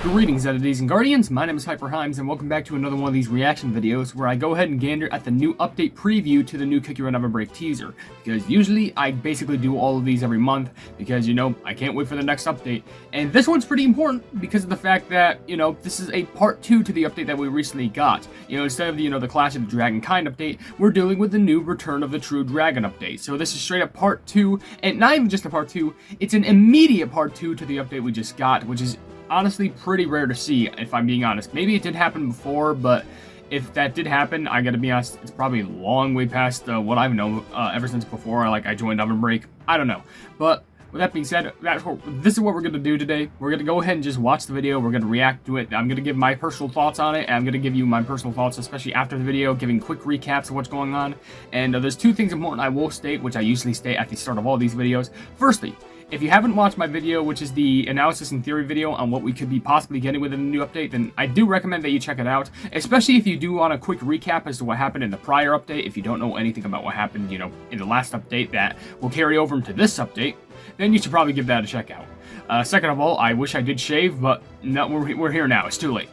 Greetings, Entities and Guardians, my name is HyperHimes, and welcome back to another one of these reaction videos where I go ahead and gander at the new update preview to the new CookieRun OvenBreak teaser. Because usually, I basically do all of these every month, because, I can't wait for the next update. And this one's pretty important, because of the fact that, this is a part 2 to the update that we recently got. Instead of the Clash of the Dragon Kind update, we're dealing with the new Return of the True Dragon update. So this is straight up part 2, and not even just a part 2, it's an immediate part 2 to the update we just got, which is honestly pretty rare to see, if I'm being honest. Maybe it did happen before, but if that did happen, I gotta be honest, it's probably a long way past what I've known ever since before I joined OvenBreak. I don't know. But with that being said, this is what we're gonna do today. We're gonna go ahead and just watch the video. We're gonna react to it. I'm gonna give my personal thoughts on it, and I'm gonna give you my personal thoughts, especially after the video, giving quick recaps of what's going on. And there's two things important I will state, which I usually state at the start of all these videos. Firstly, if you haven't watched my video, which is the analysis and theory video on what we could be possibly getting within the new update, then I do recommend that you check it out, especially if you do want a quick recap as to what happened in the prior update. If you don't know anything about what happened, in the last update that will carry over into this update, then you should probably give that a check out. Second of all, I wish I did shave, but no, we're here now. It's too late.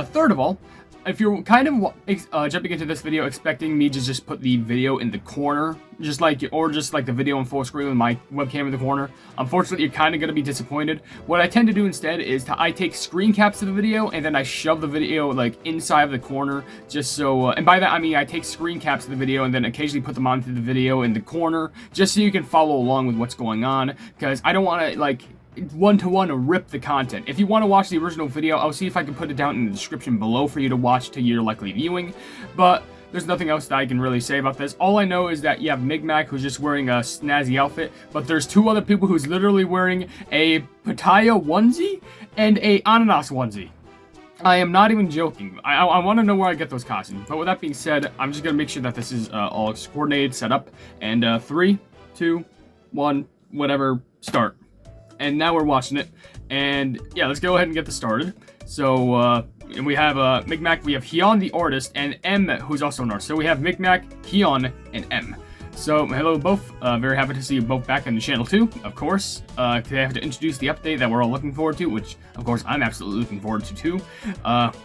Third of all, if you're kind of jumping into this video expecting me to just put the video in the corner, just like the video in full screen with my webcam in the corner, unfortunately, you're kind of going to be disappointed. What I tend to do instead is I take screen caps of the video, and then I shove the video, inside of the corner, just so, and by that I mean I take screen caps of the video and then occasionally put them onto the video in the corner, just so you can follow along with what's going on, because I don't want to, one-to-one rip the content. If you want to watch the original video, I'll see if I can put it down in the description below for you to watch to your likely viewing, but there's nothing else that I can really say about this. All I know is that you have Migmac, who's just wearing a snazzy outfit, but there's two other people who's literally wearing a Pattaya onesie and a ananas onesie. I am not even joking. I want to know where I get those costumes, but with that being said, I'm just going to make sure that this is all coordinated, set up, and 3, 2, 1, whatever, start. And now we're watching it, and yeah, let's go ahead and get this started. So, we have Migmac, we have Hyun the artist, and M, who's also an artist. So we have Migmac, Hyun, and M. So, hello both. Very happy to see you both back on the channel too, of course. They have to introduce the update that we're all looking forward to, which, of course, I'm absolutely looking forward to too.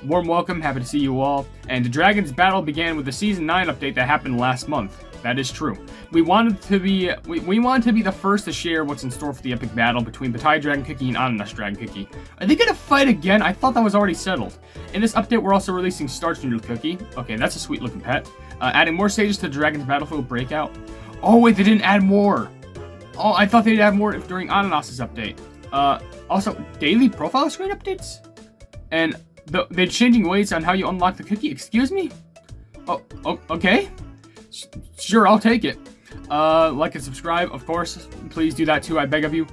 Warm welcome, happy to see you all. And the Dragon's Battle began with the Season 9 update that happened last month. That is true. We wanted to be the first to share what's in store for the epic battle between Pattaya Dragon Cookie and Ananas Dragon Cookie. Are they gonna fight again? I thought that was already settled. In this update, we're also releasing Starch Noodle Cookie. Okay, that's a sweet looking pet. Adding more stages to the Dragon's Battlefield Breakout. Oh wait, they didn't add more. Oh, I thought they'd add more during Ananas's update. Also, daily profile screen updates? And they're changing ways on how you unlock the cookie. Excuse me? Oh, okay. Sure, I'll take it. Like and subscribe, of course. Please do that too, I beg of you.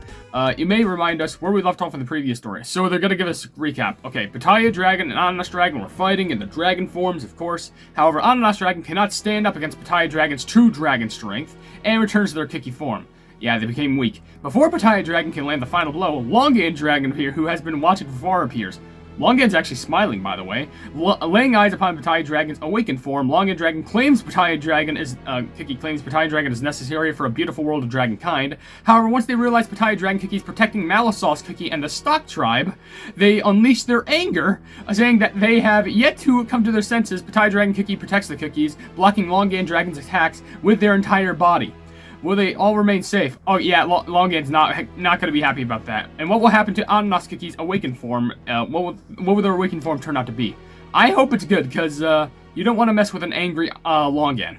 You may remind us where we left off in the previous story. So they're gonna give us a recap. Okay, Pattaya Dragon and Ananas Dragon were fighting in the dragon forms, of course. However, Ananas Dragon cannot stand up against Pattaya Dragon's true dragon strength and returns to their cookie form. Yeah, they became weak. Before Pattaya Dragon can land the final blow, Longan Dragon here, who has been watching from afar, appears. Longan's actually smiling, by the way. Laying eyes upon Pattaya Dragon's awakened form, Longan Dragon claims Pattaya Dragon is, Cookie claims Pattaya Dragon is necessary for a beautiful world of dragonkind. However, once they realize Pattaya Dragon Cookie is protecting Malasauce Cookie and the Stock Tribe, they unleash their anger, saying that they have yet to come to their senses. Pattaya Dragon Cookie protects the cookies, blocking Longan Dragon's attacks with their entire body. Will they all remain safe? Oh yeah, Longan's not going to be happy about that. And what will happen to Ananas Cookie's awakened form? What will their awakened form turn out to be? I hope it's good, because you don't want to mess with an angry Longan.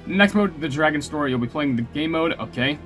Next mode, the Dragon Story. You'll be playing the game mode. Okay.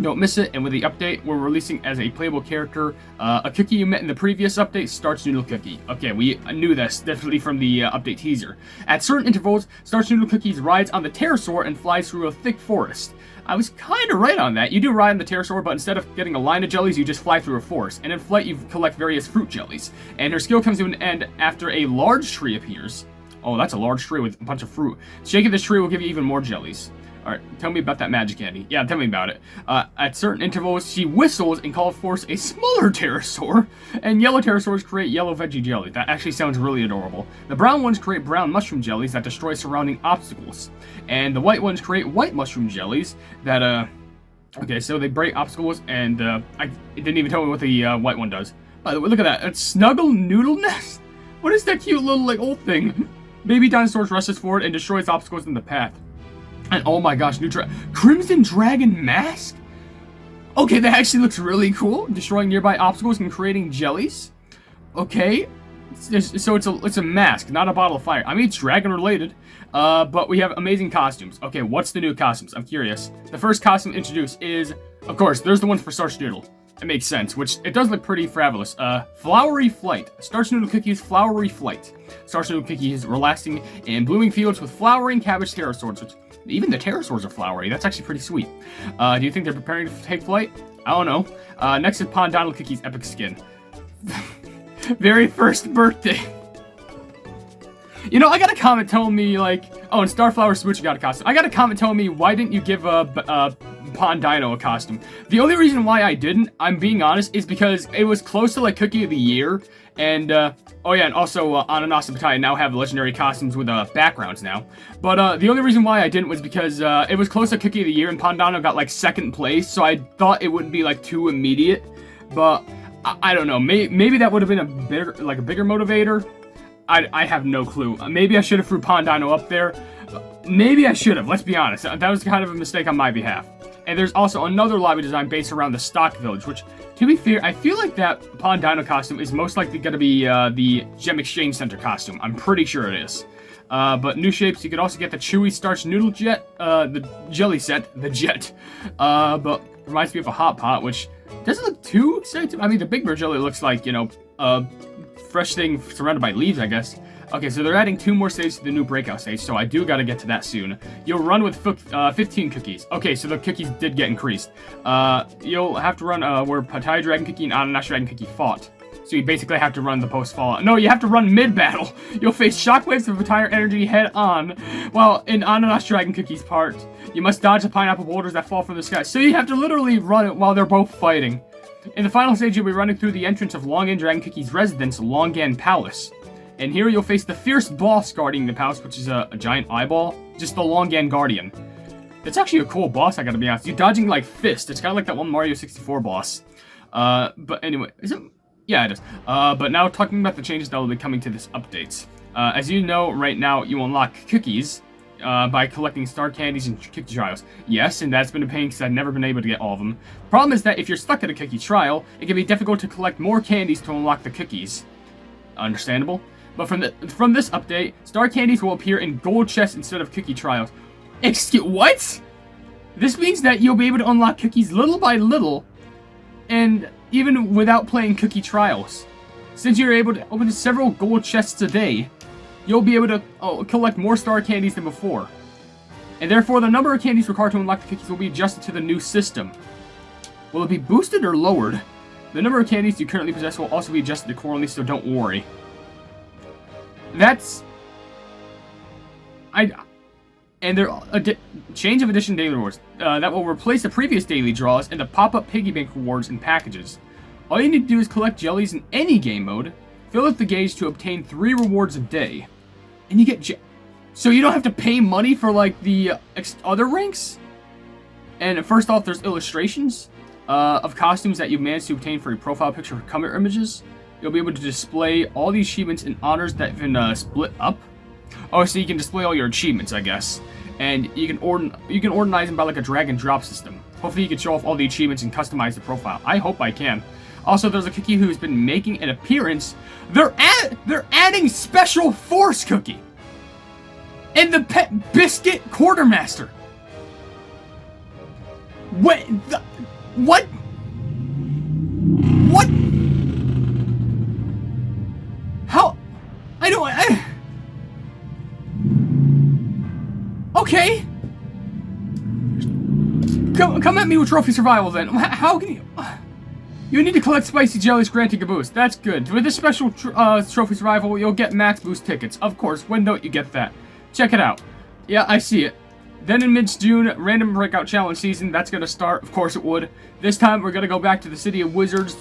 Don't miss it, and with the update, we're releasing as a playable character a cookie you met in the previous update, Starch Noodle Cookie. Okay, we knew this, definitely from the update teaser. At certain intervals, Starch Noodle Cookie rides on the pterosaur and flies through a thick forest. I was kind of right on that. You do ride on the pterosaur, but instead of getting a line of jellies, you just fly through a forest. And in flight, you collect various fruit jellies. And her skill comes to an end after a large tree appears. Oh, that's a large tree with a bunch of fruit. Shaking this tree will give you even more jellies. Alright, tell me about that magic candy. Yeah, tell me about it. At certain intervals, she whistles and calls forth a smaller pterosaur, and yellow pterosaurs create yellow veggie jelly. That actually sounds really adorable. The brown ones create brown mushroom jellies that destroy surrounding obstacles, and the white ones create white mushroom jellies that, okay, so they break obstacles, and, it didn't even tell me what the white one does. By the way, look at that. It's Snuggle Noodle Nest? What is that cute little, like, old thing? Baby dinosaurs rushes forward and destroys obstacles in the path. And oh my gosh, Crimson Dragon Mask? Okay, that actually looks really cool. Destroying nearby obstacles and creating jellies. Okay. So it's a mask, not a bottle of fire. I mean, it's dragon related. But we have amazing costumes. Okay, what's the new costumes? I'm curious. The first costume introduced is, of course, there's the one for Starch Noodle. It makes sense, which it does look pretty fabulous. Flowery Flight. Starch Noodle Cookie's Flowery Flight. Starch Noodle Cookie is relaxing in blooming fields with flowering cabbage pterosaurs, which even the pterosaurs are flowery. That's actually pretty sweet. Do you think they're preparing to take flight? I don't know. Next is Donald Cookie's Epic Skin. Very first birthday. You know, I got a comment telling me, like, oh, and Starflower Smoochie got a costume. I got a comment telling me, why didn't you give Pond Dino a costume? The only reason why I didn't, I'm being honest, is because it was close to, like, Cookie of the Year. And, oh yeah, and also, Ananas and Battalion now have legendary costumes with, backgrounds now. But, the only reason why I didn't was because, it was close to Cookie of the Year, and Pond Dino got, like, second place, so I thought it wouldn't be, like, too immediate. But, I don't know, maybe that would have been a bigger motivator. I have no clue. Maybe I should have threw Pond Dino up there. Maybe I should have, let's be honest. That was kind of a mistake on my behalf. And there's also another lobby design based around the stock village, which, to be fair, I feel like that Pond Dino costume is most likely going to be the Gem Exchange Center costume. I'm pretty sure it is. But new shapes, you could also get the Chewy Starch Noodle Jet, the Jelly Set, the Jet. But reminds me of a Hot Pot, which doesn't look too exciting. I mean, the Big Bird Jelly looks like, you know, fresh thing surrounded by leaves, I guess. Okay, so they're adding 2 more stages to the new breakout stage, so I do gotta get to that soon. You'll run with 15 cookies. Okay, so the cookies did get increased. You'll have to run where Pattaya Dragon Cookie and Ananas Dragon Cookie fought. So you basically have to run the post-fall. No, you have to run mid-battle. You'll face shockwaves of Pattaya energy head-on. While in Ananas Dragon Cookie's part, you must dodge the pineapple boulders that fall from the sky. So you have to literally run it while they're both fighting. In the final stage, you'll be running through the entrance of Longan Dragon Cookie's residence, Longan Palace. And here you'll face the fierce boss guarding the palace, which is a giant eyeball. Just the Longan Guardian. It's actually a cool boss, I gotta be honest. You're dodging like fist. It's kind of like that one Mario 64 boss. But anyway, is it? Yeah, it is. But now talking about the changes that will be coming to this update. As you know, right now, you unlock cookies by collecting star candies and cookie trials. Yes, and that's been a pain because I've never been able to get all of them. Problem is that if you're stuck at a cookie trial, it can be difficult to collect more candies to unlock the cookies. Understandable? But from this update, star candies will appear in gold chests instead of cookie trials. Excuse what? This means that you'll be able to unlock cookies little by little, and even without playing cookie trials. Since you're able to open several gold chests a day, you'll be able to collect more star candies than before. And therefore, the number of candies required to unlock the cookies will be adjusted to the new system. Will it be boosted or lowered? The number of candies you currently possess will also be adjusted accordingly, so don't worry. That's... And there a change of edition daily rewards that will replace the previous daily draws and the pop-up piggy bank rewards in packages. All you need to do is collect jellies in any game mode, fill up the gauge to obtain 3 rewards a day, and you get so you don't have to pay money for like the other ranks. And first off, there's illustrations of costumes that you've managed to obtain for your profile picture or cover images. You'll be able to display all the achievements and honors that have been split up. Oh, so you can display all your achievements, I guess. And you can organize them by like a drag and drop system. Hopefully you can show off all the achievements and customize the profile. I hope I can. Also, there's a cookie who's been making an appearance. They're adding Special Force Cookie. And the Pet Biscuit Quartermaster. What? What? What? How? Okay. Come at me with trophy survival then. How can you... You need to collect spicy jellies granting a boost. That's good. With this special trophy survival, you'll get max boost tickets. Of course, when don't you get that? Check it out. Yeah, I see it. Then in mid-June, random breakout challenge season. That's gonna start. Of course it would. This time, we're gonna go back to the City of Wizards.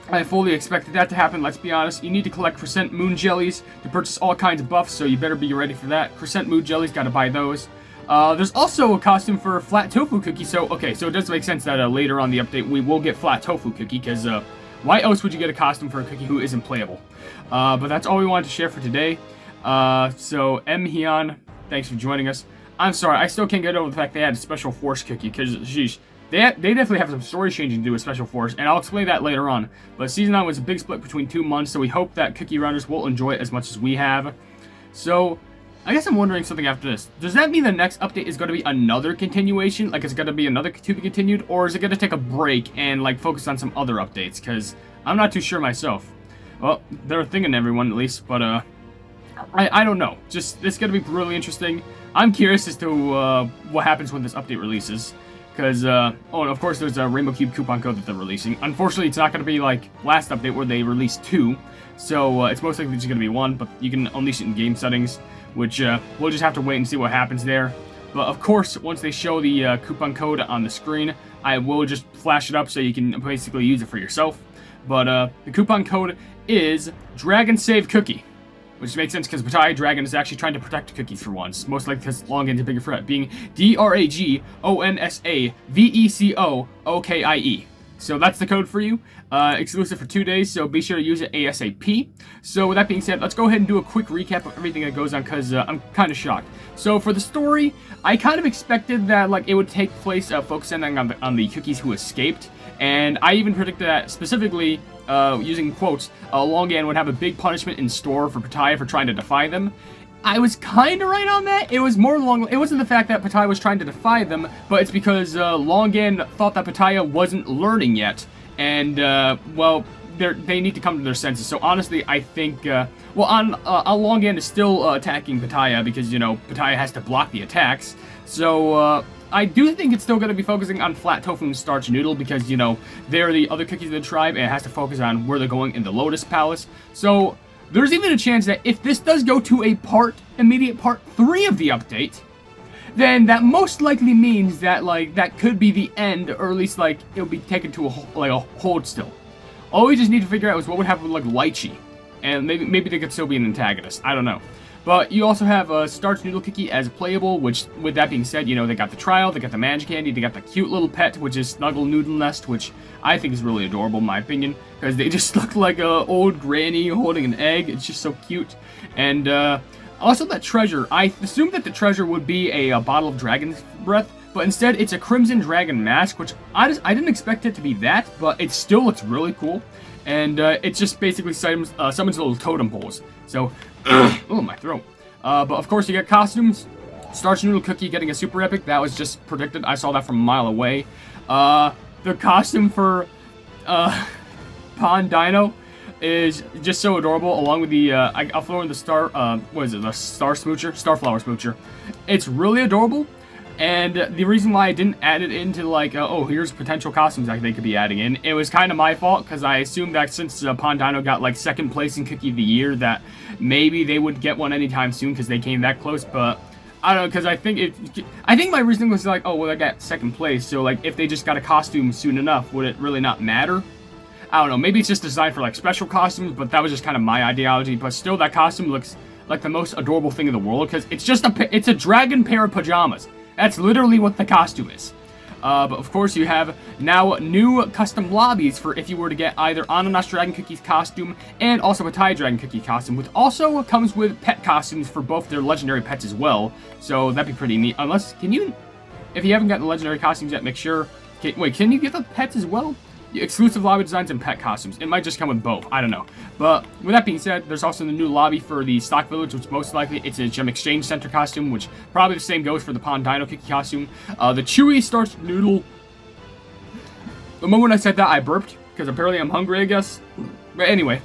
I fully expected that to happen, let's be honest. You need to collect Crescent Moon Jellies to purchase all kinds of buffs, so you better be ready for that. Crescent Moon Jellies, gotta buy those. There's also a costume for Flat Tofu Cookie, so, okay, so it does make sense that later on the update we will get Flat Tofu Cookie, because Why else would you get a costume for a cookie who isn't playable? But that's all we wanted to share for today. So M. Hyun, thanks for joining us. I'm sorry, I still can't get over the fact they had a Special Force cookie, because, sheesh, they definitely have some story changing to do with Special Force, and I'll explain that later on. But Season 9 was a big split between 2 months, so we hope that cookie runners will enjoy it as much as we have. So, I guess I'm wondering something after this. Does that mean the next update is going to be another continuation? Like, it's going to be another to be continued? Or is it going to take a break and, like, focus on some other updates? Because I'm not too sure myself. Well, they're thinking everyone, at least, but, I don't know. Just, it's going to be really interesting. I'm curious as to what happens when this update releases. Because, oh, and of course there's a Rainbow Cube coupon code that they're releasing. Unfortunately, it's not going to be like last update where they released 2. So, it's most likely just going to be 1, but you can unleash it in game settings. Which, we'll just have to wait and see what happens there. But, of course, once they show the coupon code on the screen, I will just flash it up so you can basically use it for yourself. But, the coupon code is Dragon Save Cookie. Which makes sense because Pattaya Dragon is actually trying to protect cookies for once. Most likely because Longan's a bigger threat, being DRAGONSAVECOOKIE. So that's the code for you. Exclusive for 2 days, so be sure to use it ASAP. So with that being said, let's go ahead and do a quick recap of everything that goes on because I'm kind of shocked. So for the story, I kind of expected that like it would take place focusing on the cookies who escaped. And I even predicted that specifically, using quotes, Longan would have a big punishment in store for Pattaya for trying to defy them. I was kind of right on that. It was more along... It wasn't the fact that Pattaya was trying to defy them, but it's because Longan thought that Pattaya wasn't learning yet. And, well, they need to come to their senses. So honestly, I think... Longan is still attacking Pattaya because, you know, Pattaya has to block the attacks. So, I do think it's still going to be focusing on Flat Tofu and Starch Noodle because, you know, they're the other cookies of the tribe and it has to focus on where they're going in the Lotus Palace. So, there's even a chance that if this does go to a immediate part 3 of the update, then that most likely means that, like, that could be the end, or at least, like, it'll be taken to a hold still. All we just need to figure out is what would happen with, like, Lychee. And maybe they could still be an antagonist. I don't know. But you also have a Starch Noodle Cookie as playable, which, with that being said, you know, they got the trial, they got the magic candy, they got the cute little pet, which is Snuggle Noodle Nest, which I think is really adorable, in my opinion, because they just look like a old granny holding an egg. It's just so cute. And, also that treasure, I assumed that the treasure would be a bottle of dragon's breath, but instead it's a Crimson Dragon mask, which I didn't expect it to be that, but it still looks really cool. And, it just basically summons little totem poles. So, oh, my throat. But of course you get costumes. Starch Noodle Cookie getting a super epic. That was just predicted. I saw that from a mile away. The costume for Pond Dino is just so adorable, along with the I'll throw in the the Starflower Smoocher. It's really adorable. And the reason why I didn't add it into, like, oh, here's potential costumes I think they could be adding in, it was kind of my fault, because I assumed that since Pond Dino got, like, 2nd place in Cookie of the Year, that maybe they would get one anytime soon, because they came that close, but I don't know, because I think my reasoning was, like, oh, well, I got 2nd place, so, like, if they just got a costume soon enough, would it really not matter? I don't know, maybe it's just designed for, like, special costumes, but that was just kind of my ideology, but still, that costume looks like the most adorable thing in the world, because it's just it's a dragon pair of pajamas. That's literally what the costume is. But of course you have now new custom lobbies for if you were to get either Ananas Dragon Cookie's costume and also Pattaya Dragon Cookie costume, which also comes with pet costumes for both their legendary pets as well. So that'd be pretty neat. Unless, if you haven't gotten the legendary costumes yet, make sure, can you get the pets as well? Exclusive lobby designs and pet costumes. It might just come with both. I don't know. But with that being said, there's also the new lobby for the Stock Village, which most likely it's a Gem Exchange Center costume, which probably the same goes for the Pond Dino Cookie costume. The Chewy Starch Noodle. The moment I said that, I burped, because apparently I'm hungry, I guess. But anyway.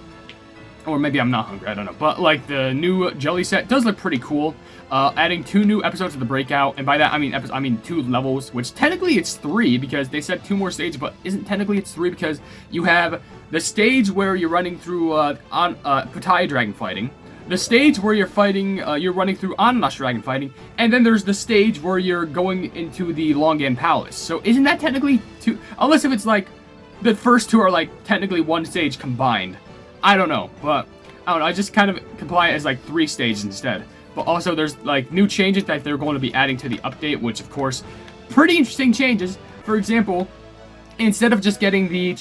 Or maybe I'm not hungry, I don't know. But, like, the new jelly set does look pretty cool. Adding 2 new episodes of the Breakout, and by that I mean 2 levels, which technically it's 3, because they said 2 more stages, but isn't technically it's 3, because you have the stage where you're running through Pattaya Dragon fighting, the stage where you're fighting, you're running through Ananas Dragon fighting, and then there's the stage where you're going into the Longan Palace. So isn't that technically 2, unless if it's like, the first 2 are like technically 1 stage combined. I don't know, but I don't know, I just kind of comply it as like 3 stages instead. But also there's like new changes that they're going to be adding to the update, which of course, pretty interesting changes. For example, instead of just getting the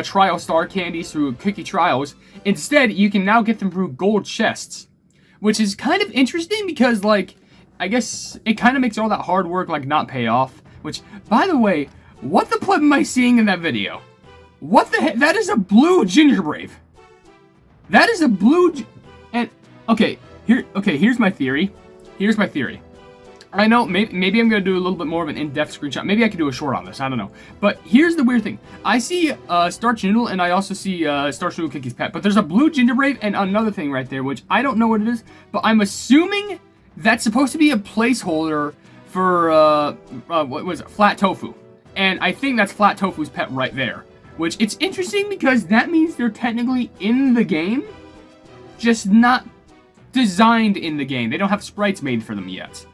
trial star candies through cookie trials, instead you can now get them through gold chests, which is kind of interesting because, like, I guess it kind of makes all that hard work, like, not pay off. Which, by the way, what the pleb am I seeing in that video? What the heck? That is a blue GingerBrave. That is a blue and okay, here's my theory. Here's my theory. I know, maybe I'm going to do a little bit more of an in-depth screenshot. Maybe I could do a short on this. I don't know. But here's the weird thing. I see Starch Noodle, and I also see Starch Noodle Cookie's pet. But there's a blue GingerBrave and another thing right there, which I don't know what it is. But I'm assuming that's supposed to be a placeholder for, what was it? Flat Tofu. And I think that's Flat Tofu's pet right there. Which, it's interesting because that means they're technically in the game, just not designed in the game. They don't have sprites made for them yet.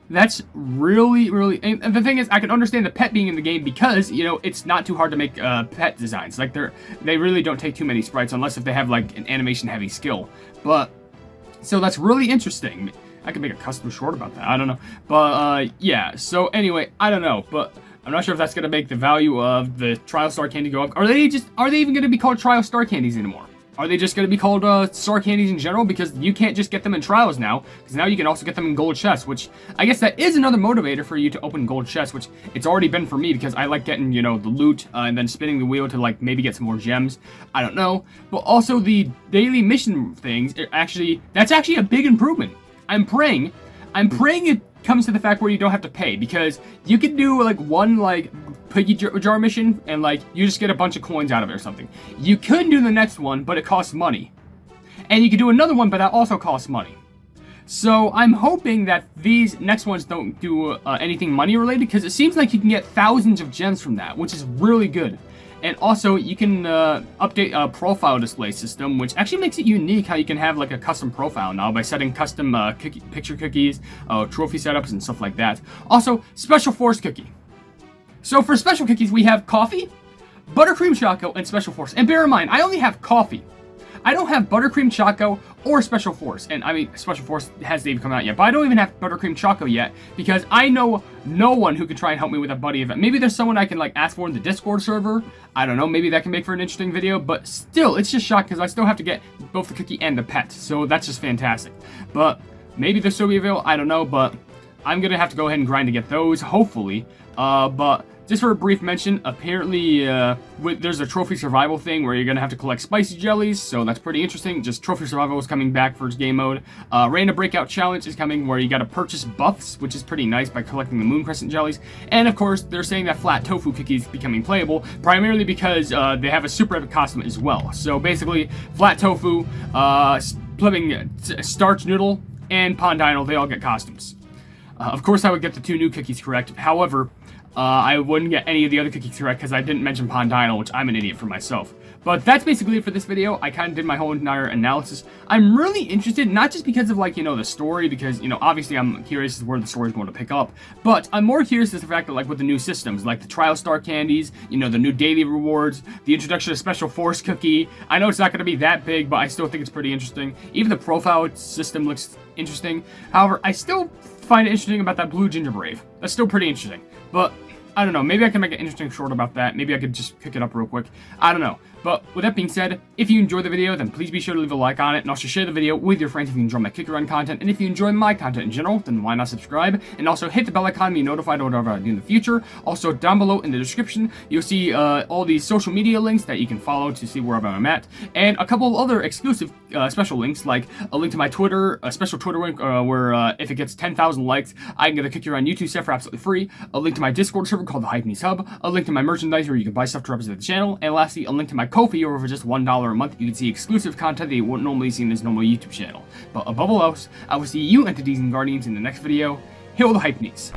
That's really, really... And the thing is, I can understand the pet being in the game because, you know, it's not too hard to make pet designs. Like, they really don't take too many sprites unless if they have, like, an animation-heavy skill. But, so that's really interesting. I could make a custom short about that. I don't know. But, yeah. So, anyway, I don't know. But I'm not sure if that's going to make the value of the Trial Star Candy go up. Are they even going to be called Trial Star Candies anymore? Are they just going to be called Star Candies in general? Because you can't just get them in trials now. Because now you can also get them in gold chests, which I guess that is another motivator for you to open gold chests, which it's already been for me because I like getting, you know, the loot and then spinning the wheel to, like, maybe get some more gems. I don't know. But also the daily mission things, that's actually a big improvement. I'm praying it comes to the fact where you don't have to pay, because you can do, like, one, like, piggy jar mission, and, like, you just get a bunch of coins out of it or something. You could do the next one, but it costs money. And you could do another one, but that also costs money. So I'm hoping that these next ones don't do anything money related, because it seems like you can get thousands of gems from that, which is really good. And also, you can update a profile display system, which actually makes it unique how you can have, like, a custom profile now by setting custom picture cookies, trophy setups, and stuff like that. Also, Special Force Cookie. So for Special Cookies, we have Coffee, Buttercream Choco, and Special Force. And bear in mind, I only have Coffee. I don't have Buttercream Choco or Special Force. And I mean, Special Force hasn't even come out yet. But I don't even have Buttercream Choco yet, because I know no one who can try and help me with a buddy event. Maybe there's someone I can, like, ask for in the Discord server. I don't know. Maybe that can make for an interesting video. But still, it's just shocked because I still have to get both the cookie and the pet. So that's just fantastic. But maybe they'll still be available. I don't know. But I'm going to have to go ahead and grind to get those, hopefully. But just for a brief mention, apparently there's a trophy survival thing where you're going to have to collect spicy jellies, so that's pretty interesting. Just trophy survival is coming back for its game mode. Random breakout challenge is coming where you got to purchase buffs, which is pretty nice by collecting the moon crescent jellies. And of course, they're saying that flat tofu cookies becoming playable, primarily because they have a super epic costume as well. So basically, flat tofu, flipping starch noodle, and Pondino, they all get costumes. Of course, I would get the 2 new cookies correct. However, I wouldn't get any of the other cookies correct because I didn't mention Pondino, which I'm an idiot for myself. But that's basically it for this video. I kind of did my whole entire analysis. I'm really interested, not just because of, like, you know, the story, because, you know, obviously I'm curious as to where the story is going to pick up, but I'm more curious as to the fact that, like, with the new systems, like the Trial Star candies, you know, the new daily rewards, the introduction of Special Force Cookie. I know it's not going to be that big, but I still think it's pretty interesting. Even the profile system looks interesting. However, I still find it interesting about that blue GingerBrave. That's still pretty interesting. But I don't know, maybe I can make an interesting short about that. Maybe I could just pick it up real quick. I don't know. But with that being said, if you enjoyed the video, then please be sure to leave a like on it, and also share the video with your friends if you enjoy my CookieRun content. And if you enjoy my content in general, then why not subscribe? And also hit the bell icon to be notified of whatever I do in the future. Also, down below in the description, you'll see all these social media links that you can follow to see wherever I'm at. And a couple of other exclusive special links, like a link to my Twitter, a special Twitter link where if it gets 10,000 likes, I can get a CookieRun YouTube set for absolutely free. A link to my Discord server called the Hypenese Hub. A link to my merchandise where you can buy stuff to represent the channel. And lastly, a link to my Ko-fi, or for just $1 a month, you can see exclusive content that you wouldn't normally see in this normal YouTube channel. But above all else, I will see you entities and guardians in the next video. Hail the Hypenese.